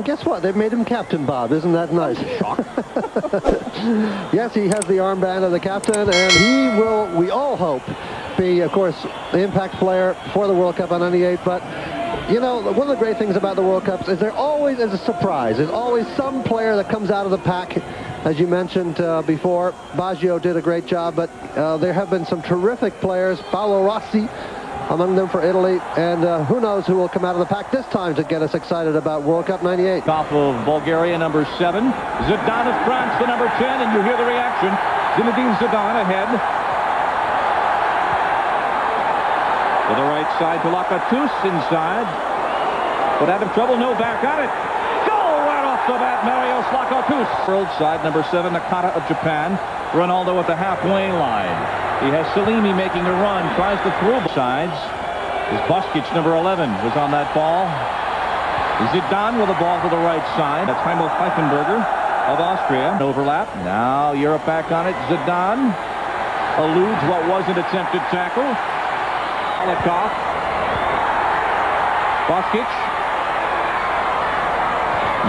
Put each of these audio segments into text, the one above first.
And guess what? They made him captain, Bob. Isn't that nice? Yes, he has the armband of the captain, and he will, we all hope, be, of course, the impact player for the World Cup on '98. But, you know, one of the great things about the World Cups is there always is a surprise. There's always some player that comes out of the pack. As you mentioned before, Baggio did a great job, but there have been some terrific players. Paolo Rossi among them for Italy, and who knows who will come out of the pack this time to get us excited about World Cup '98. Off of Bulgaria, number 7. Zidane of France, the number 10, and you hear the reaction. Zinedine Zidane ahead. To the right side to Lakatos inside. But out of trouble, no back on it. Goal right off the bat, Marios Lakatos. World side, number 7, Nakata of Japan. Ronaldo at the halfway line. He has Salimi making a run, tries to throw sides. Is Boskic, number 11, was on that ball. Zidane with the ball to the right side. That's Heimo Pfeifenberger of Austria. Overlap. Now Europe back on it. Zidane eludes what was an attempted tackle. Alikov. Boskic.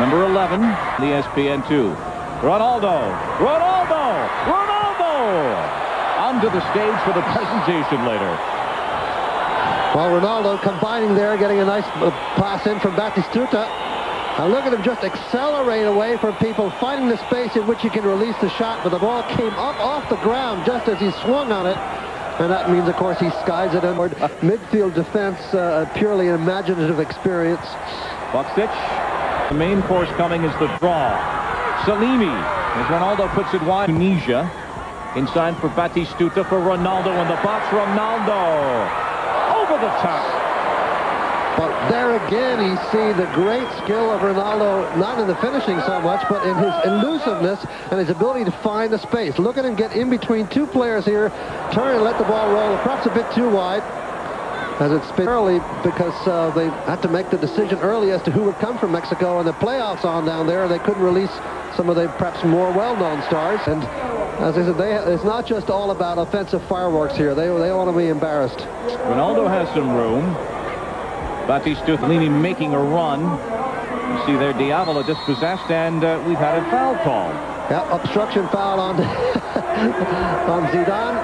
Number 11, the ESPN2. Ronaldo. Onto the stage for the presentation later. Well, Ronaldo combining there, getting a nice pass in from Batistuta. And look at him just accelerate away from people, finding the space in which he can release the shot, but the ball came up off the ground just as he swung on it. And that means, of course, he skies it inward. Midfield defense, purely imaginative experience. Boksic. The main course coming is the draw. Salimi, as Ronaldo puts it wide. Tunisia. Inside for Batistuta for Ronaldo in the box. Ronaldo over the top. But there again, you see the great skill of Ronaldo, not in the finishing so much, but in his elusiveness and his ability to find the space. Look at him get in between two players here, turn and let the ball roll, perhaps a bit too wide, as it's been early because they had to make the decision early as to who would come from Mexico, and the playoffs on down there. They couldn't release some of the perhaps more well-known stars. And as I said, it's not just all about offensive fireworks here. They want to be embarrassed. Ronaldo has some room. Batistuta making a run. You see there Diavola dispossessed, and we've had a foul call. Yeah, obstruction foul on on Zidane.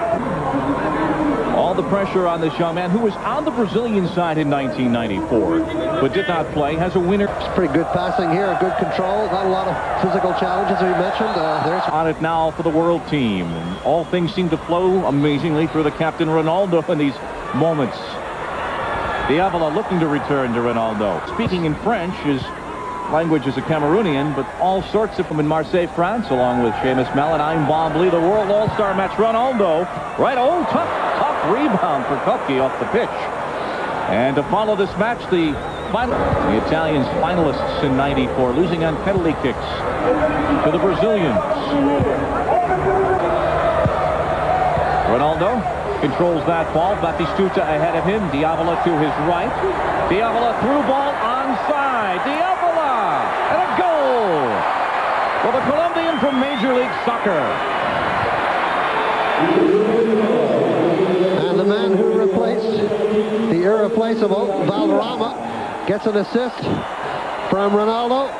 All the pressure on this young man who was on the Brazilian side in 1994, but did not play, has a winner. It's pretty good passing here, good control, not a lot of physical challenges as we mentioned. There's on it now for the world team. And all things seem to flow amazingly through the captain Ronaldo in these moments. Diavola looking to return to Ronaldo. Speaking in French, his language is a Cameroonian, but all sorts of them in Marseille, France, along with Seamus Malin, I'm Bombly, the World All-Star match. Ronaldo, right, tough rebound for Kopke off the pitch. And to follow this match, the Italians finalists in '94, losing on penalty kicks to the Brazilians. Ronaldo controls that ball. Batistuta ahead of him. Diavola to his right. Diavola through ball onside. Diavola! And a goal for the Colombian from Major League Soccer. And the man who replaced the irreplaceable Valderrama gets an assist from Ronaldo.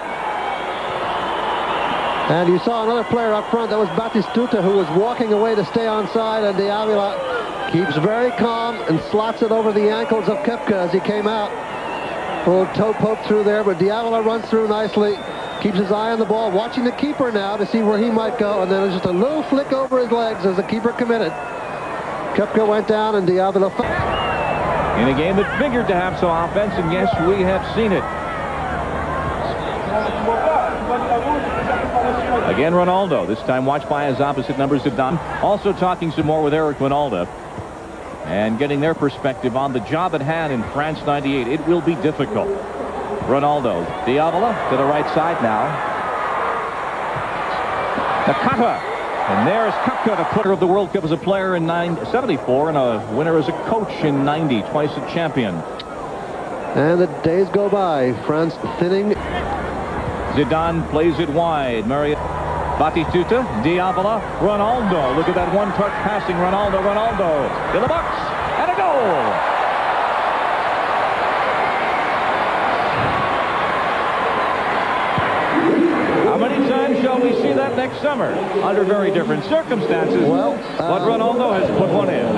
And you saw another player up front. That was Batistuta, who was walking away to stay onside, and Diavola keeps very calm and slots it over the ankles of Koepka as he came out. A little toe poke through there, but Diavola runs through nicely, keeps his eye on the ball, watching the keeper now to see where he might go, and then there's just a little flick over his legs as the keeper committed. Koepka went down, and Diavola... In a game that figured to have some offense, and yes, we have seen it. Again, Ronaldo, this time watched by his opposite number, Zidane. Also talking some more with Eric Ronaldo and getting their perspective on the job at hand in France '98. It will be difficult. Ronaldo, Diavola to the right side now. Nakata. And there's Koepka, the putter of the World Cup as a player in '74 and a winner as a coach in '90, twice a champion. And the days go by. France thinning. Zidane plays it wide. Batistuta, Diavola, Ronaldo. Look at that one-touch passing. Ronaldo to the box, and a goal. shall we see that next summer under very different circumstances? Well, but Ronaldo has put one in.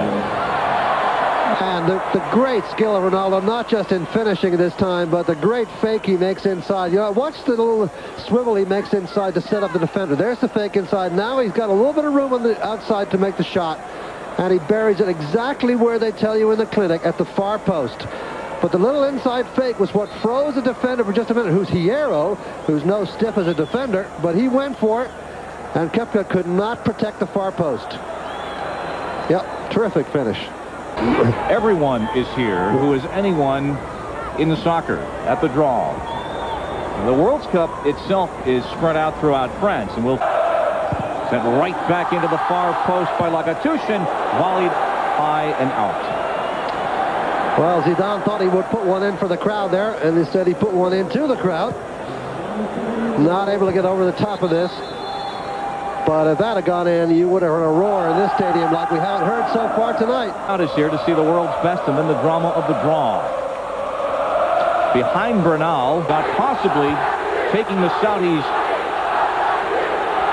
And the great skill of Ronaldo, not just in finishing this time, but the great fake he makes inside. You know, watch the little swivel he makes inside to set up the defender. There's the fake inside. Now he's got a little bit of room on the outside to make the shot. And he buries it exactly where they tell you in the clinic, at the far post. But the little inside fake was what froze the defender for just a minute, who's Hierro, who's no stiff as a defender, but he went for it, and Koepka could not protect the far post. Yep, terrific finish. Everyone is here who is anyone in soccer at the draw. The World Cup itself is spread out throughout France, and will sent right back into the far post by Lagatushin, volleyed high and out. Well, Zidane thought he would put one in for the crowd there, and instead he put one into the crowd. Not able to get over the top of this. But if that had gone in, you would have heard a roar in this stadium like we haven't heard so far tonight. Crowd is here to see the world's best, and then the drama of the draw. Behind Bernal, got possibly taking the Saudis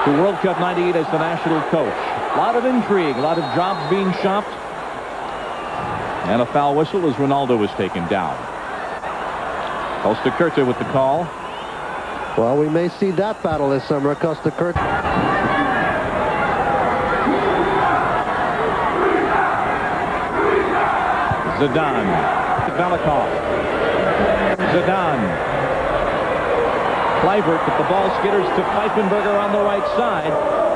to World Cup '98 as the national coach. A lot of intrigue, a lot of jobs being shopped. And a foul whistle as Ronaldo was taken down. Costa Curta with the call. Well, we may see that battle this summer. Costa Curta. Zidane. Velikov. Zidane. Kluivert, but the ball skitters to Pfeifenberger on the right side.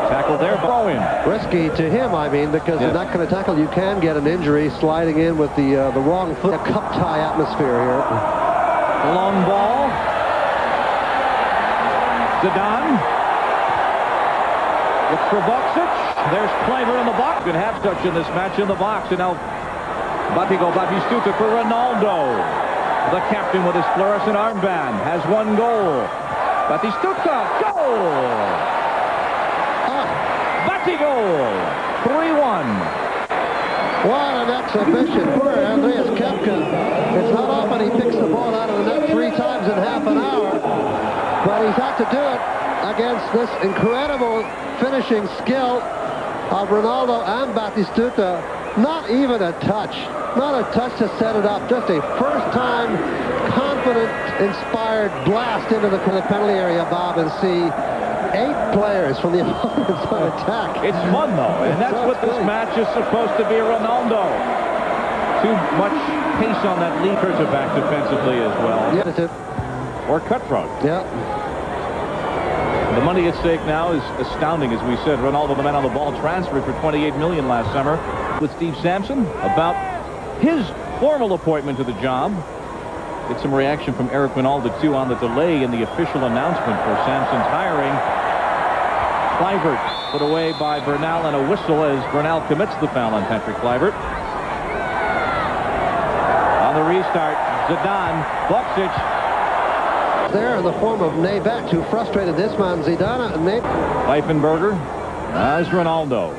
Tackle there, throw in. Risky to him, I mean, because in that kind of tackle you can get an injury sliding in with the wrong foot. A cup tie atmosphere here. A long ball. Zidane. Looks for Boksic. There's Kluivert in the box. Good half touch in this match in the box. And now Batistuta for Ronaldo. The captain with his fluorescent armband has one goal. Batistuta, goal! Bati goal! 3-1. What an exhibition for Andreas Koepka. It's not often he picks the ball out of the net 3 times in half an hour, but he's had to do it against this incredible finishing skill of Ronaldo and Batistuta. Not even a touch. Not a touch to set it up. Just a first-time, confident, inspired blast into the penalty area, Bob, and see 8 players from the opponent's attack. It's fun, though, and that's what this match is supposed to be. Ronaldo. Too much pace on that lead. Back defensively as well. Yeah. Or cutthroat. Yeah. The money at stake now is astounding, as we said. Ronaldo, the man on the ball, transferred for $28 million last summer with Steve Sampson about his formal appointment to the job. Get some reaction from Eric Ronaldo, too, on the delay in the official announcement for Sampson's hiring. Kluivert put away by Bernal, and a whistle as Bernal commits the foul on Patrick Kluivert. On the restart, Zidane, Boksic. There in the form of Nebec, who frustrated this man, Zidane, and Pfeifenberger as Ronaldo.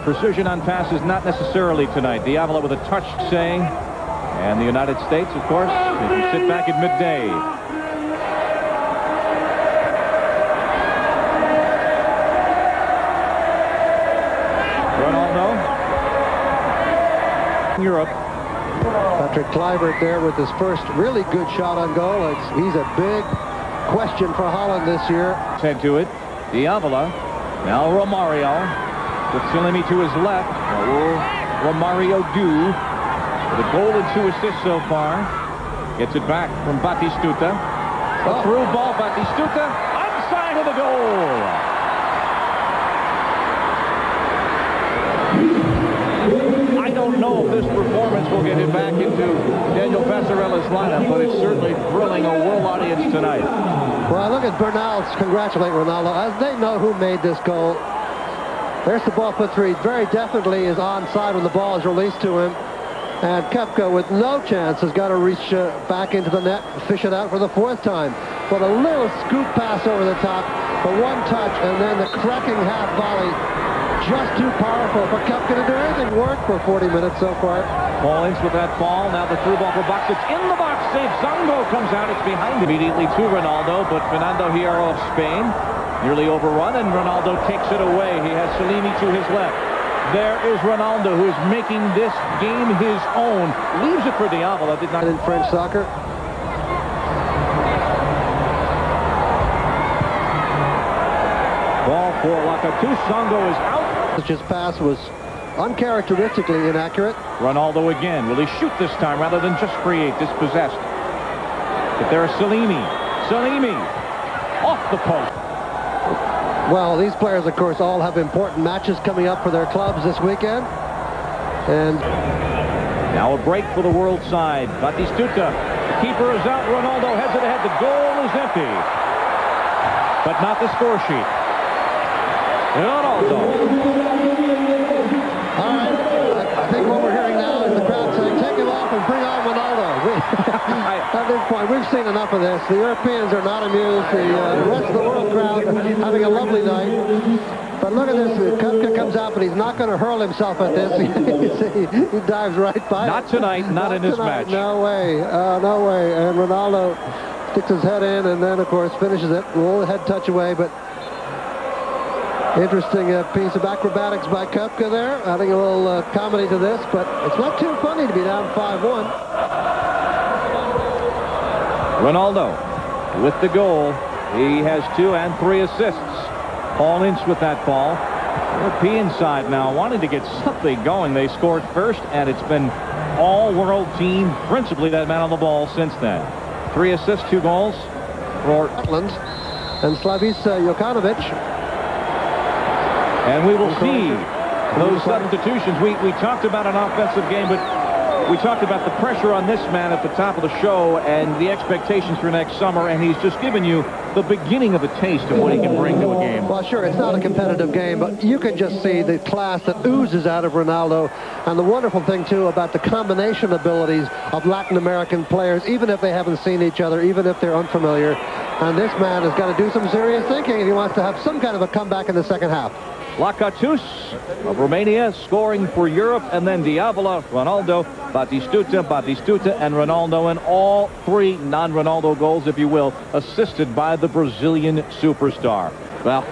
Precision on passes not necessarily tonight. Diavola with a touch saying, and the United States, of course, if you sit back at midday. Ronaldo. Europe. Patrick Kluivert there with his first really good shot on goal. He's a big question for Holland this year. Head to it. Diavola. Now Romario. With Salimi to his left. What will Romario do? With a goal and 2 assists so far. Gets it back from Batistuta. A through ball. Batistuta. Onside of the goal. I don't know if this performance will get him back into Daniel Passarella's lineup, but it's certainly thrilling a world audience tonight. Well, look at Bernal congratulate Ronaldo, as they know who made this goal. There's the ball put through. He very definitely is onside when the ball is released to him. And Koepka, with no chance, has got to reach back into the net, fish it out for the 4th time. But a little scoop pass over the top, the one touch, and then the cracking half volley. Just too powerful for Koepka to do anything work for 40 minutes so far. Paul Ince with that ball. Now the through ball for Boksic. In the box, save. Zongo comes out. It's behind immediately to Ronaldo, but Fernando Hierro of Spain Nearly overrun, and Ronaldo takes it away. He has Salimi to his left. There is Ronaldo, who is making this game his own. Leaves it for Diavola. Did not in French soccer. Ball for Lacatus. Songo is out. His pass was uncharacteristically inaccurate. Ronaldo again. Will he shoot this time rather than just create? Dispossessed. But there's Salimi. Salimi off the post. Well, these players, of course, all have important matches coming up for their clubs this weekend. And now a break for the world side. Batistuta. The keeper is out. Ronaldo heads it ahead. The goal is empty. But not the score sheet. Ronaldo. All right. I think what we're hearing now is the crowd saying, take him off and bring on Ronaldo. At this point, we've seen enough of this. The Europeans are not amused. The rest of the world crowd having a lovely night. But look at this. Kupka comes out, but he's not going to hurl himself at this. He dives right by Not it. tonight. Not in this tonight. match. No way. No way. And Ronaldo sticks his head in and then, of course, finishes it. A little head touch away, but interesting piece of acrobatics by Kupka there. Adding a little comedy to this, but it's not too funny to be down 5-1. Ronaldo with the goal. He has 2 and 3 assists. Paul Ince with that ball. European side now wanting to get something going. They scored first, and it's been all-world team, principally that man on the ball since then. 3 assists, 2 goals for Scotland and Slavis Jokanovic. And we will see those substitutions. We talked about an offensive game, but we talked about the pressure on this man at the top of the show and the expectations for next summer, and he's just given you the beginning of a taste of what he can bring to a game. Well, sure, it's not a competitive game, but you can just see the class that oozes out of Ronaldo, and the wonderful thing, too, about the combination abilities of Latin American players, even if they haven't seen each other, even if they're unfamiliar. And this man has got to do some serious thinking if he wants to have some kind of a comeback in the second half. Lacatus of Romania scoring for Europe, and then Diavola, Ronaldo, Batistuta, and Ronaldo, and all 3 non-Ronaldo goals, if you will, assisted by the Brazilian superstar. Well,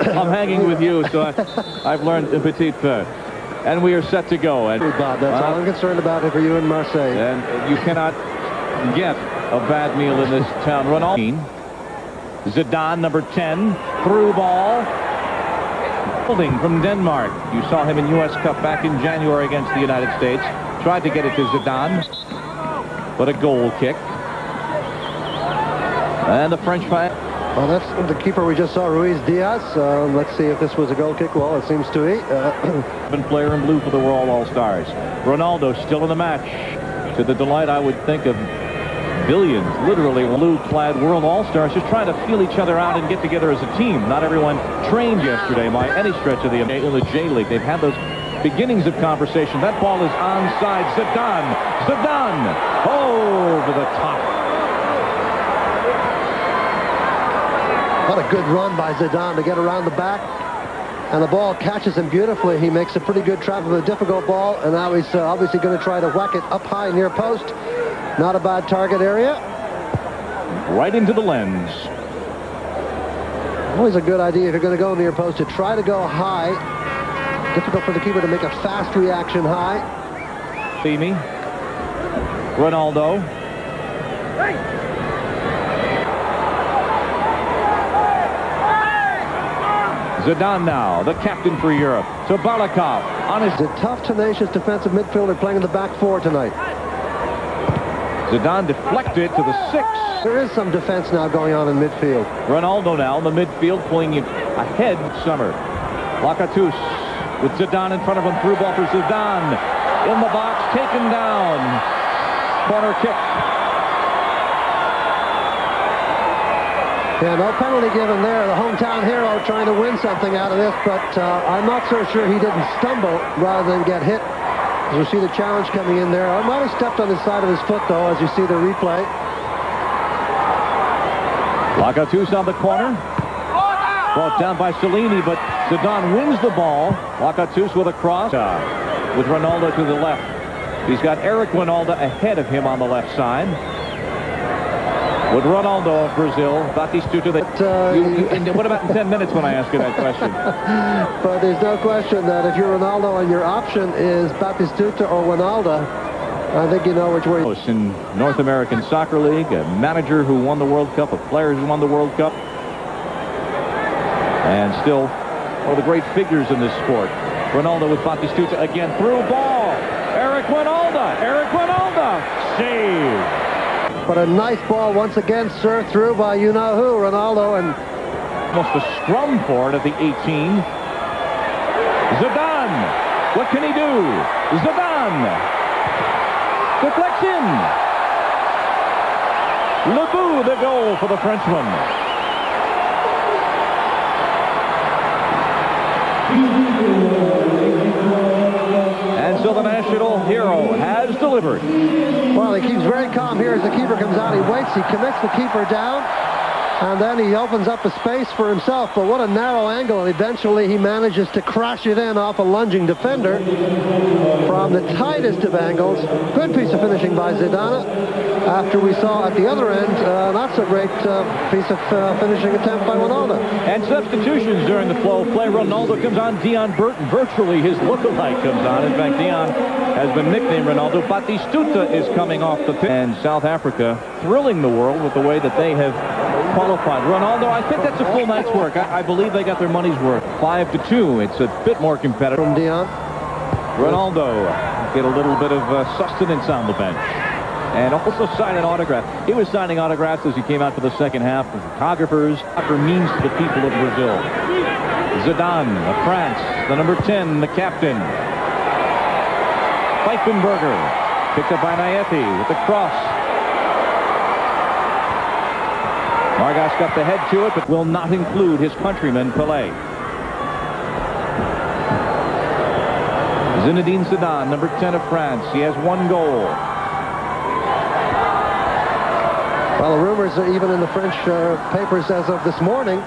I'm hanging with you, so I've learned a petit peu. And we are set to go. And Bob, that's all I'm concerned about for you in Marseille. And you cannot get a bad meal in this town. Ronaldo. Zidane, number 10, through ball. Holding from Denmark. You saw him in U.S. Cup back in January against the United States. Tried to get it to Zidane, but a goal kick. And the French fan. Well, that's the keeper we just saw, Ruiz Diaz. Let's see if this was a goal kick. Well, it seems to be. Player in blue for the World All-Stars. Ronaldo still in the match. To the delight, I would think, of billions, literally blue-clad World All-Stars just trying to feel each other out and get together as a team. Not everyone trained yesterday by any stretch of the J-League. They've had those beginnings of conversation. That ball is onside. Zidane over the top. What a good run by Zidane to get around the back. And the ball catches him beautifully. He makes a pretty good trap of a difficult ball. And now he's obviously going to try to whack it up high near post. Not a bad target area. Right into the lens. Always a good idea if you're going to go near post to try to go high. Difficult for the keeper to make a fast reaction high. Salimi. Ronaldo. Zidane now, the captain for Europe. To Balakov on his... He's a tough, tenacious defensive midfielder playing in the back 4 tonight. Zidane deflected to the 6. There is some defense now going on in midfield. Ronaldo now in the midfield, pulling it ahead. Summer. Lacatus with Zidane in front of him. Through ball for Zidane. In the box, taken down. Corner kick. Yeah, no penalty given there. The hometown hero trying to win something out of this, but I'm not so sure he didn't stumble rather than get hit. As you see the challenge coming in there. I might have stepped on the side of his foot, though, as you see the replay. Lacatus on the corner. Brought down by Salini, but Zidane wins the ball. Lacatus with a cross. With Ronaldo to the left. He's got Eric Ronaldo ahead of him on the left side. With Ronaldo of Brazil, Batistuta. What about in 10 minutes when I ask you that question? But there's no question that if you're Ronaldo and your option is Batistuta or Ronaldo, I think you know which way. In North American Soccer League, a manager who won the World Cup, a player who won the World Cup, and still one of the great figures in this sport. Ronaldo with Batistuta again, through ball. Eric Wynalda, save. But a nice ball once again served through by you-know-who, Ronaldo, and almost a scrum for it at the 18. Zidane, what can he do? Zidane, deflection. Lebu, the goal for the Frenchman. And so the national hero has delivered. Well, he keeps very calm here as the keeper comes out. He waits, he commits the keeper down, and then he opens up a space for himself. But what a narrow angle, and eventually he manages to crash it in off a lunging defender from the tightest of angles. Good piece of finishing by Zidane. After we saw at the other end, not so great piece of finishing attempt by Ronaldo. And substitutions during the flow of play. Ronaldo comes on. Dion Burton, virtually his lookalike, comes on. In fact, Dion has been nicknamed Ronaldo. Batistuta is coming off the pitch. And South Africa thrilling the world with the way that they have qualified. Ronaldo, I think that's a full night's work. I believe they got their money's worth. 5-2. It's a bit more competitive. From Dion. Ronaldo get a little bit of sustenance on the bench. And also sign an autograph. He was signing autographs as he came out for the second half. The photographers. Soccer means to the people of Brazil. Zidane of France, the number 10, the captain. Pfeifenberger, picked up by Naethi with the cross. Margas got the head to it, but will not include his countryman, Pelé. Zinedine Zidane, number 10 of France. He has 1 goal. Well, the rumors are even in the French papers as of this morning.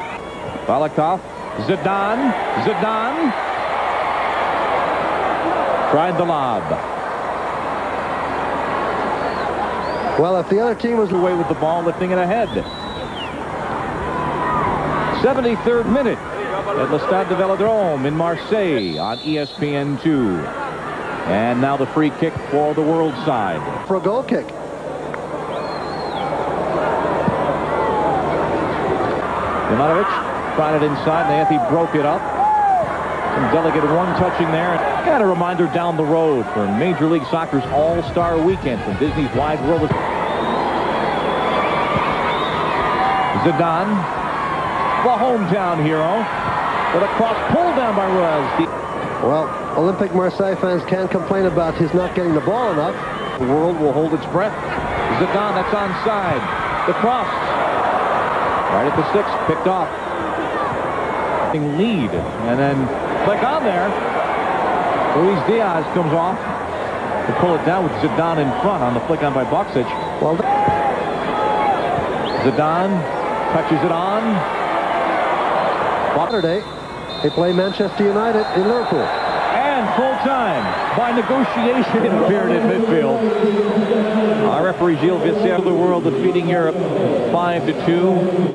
Balikov, Zidane. Tried the lob. Well, if the other team was away with the ball, lifting it ahead. 73rd minute at Le Stade de Vélodrome in Marseille on ESPN2. And now the free kick for the world side. For a goal kick. Jovanovic tried it inside. Naethi broke it up. Some delicate one-touching there. And a reminder down the road for Major League Soccer's All-Star Weekend from Disney's Wide World of... Zidane, the hometown hero, with a cross pulled down by Ruiz. Well, Olympique Marseille fans can't complain about his not getting the ball enough. The world will hold its breath. Zidane, that's onside. The cross. Right at the 6, picked off. Lead, and then click on there. Luis Diaz comes off to pull it down with Zidane in front on the flick on by Boksic. Well, Zidane touches it on. Saturday, they play Manchester United in Liverpool. And full time by negotiation interfered in midfield. Our referee Gilles Vitesse of the world defeating Europe 5-2.